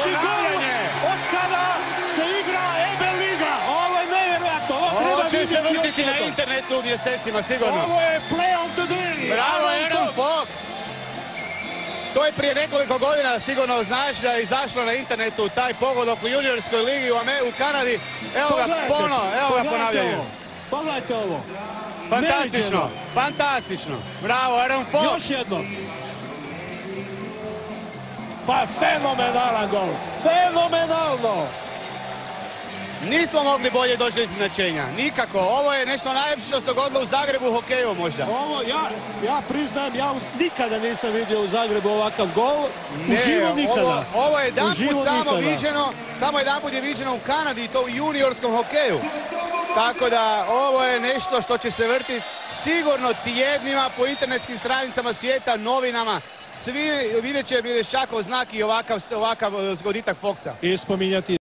Najljepši gol od kada se igra EBE liga. Ovo je nevjerojatno. Ovo će se vrtiti na internetu mjesecima, sigurno. Ovo je play of the day. Bravo, Aaron Fox. To je prije nekoliko godina, sigurno znaš da je izašlo na internetu taj pogodak u juniorskoj ligi u Kanadi. Evo ga pono, evo ga ponavljaju. Pogledajte ovo. Fantastično, fantastično. Bravo, Aaron Fox. Još jednom. Pa fenomenalan gol. Fenomenalno. Nismo mogli bolje doći do iznenačenja. Nikako. Ovo je nešto najljepše što se dogodilo u Zagrebu u hokeju možda. Ovo, ja priznam, ja nikada nisam vidio u Zagrebu ovakav gol. Uživo nikada. Ovo je samo jedanput je viđeno u Kanadi i to u juniorskom hokeju. Tako da ovo je nešto što će se vrtiti sigurno tjednima po internetskim stranicama svijeta, novinama. Svi vidjet će Mjedeščakov znak i ovakav zgoditak Foxa. I spominjati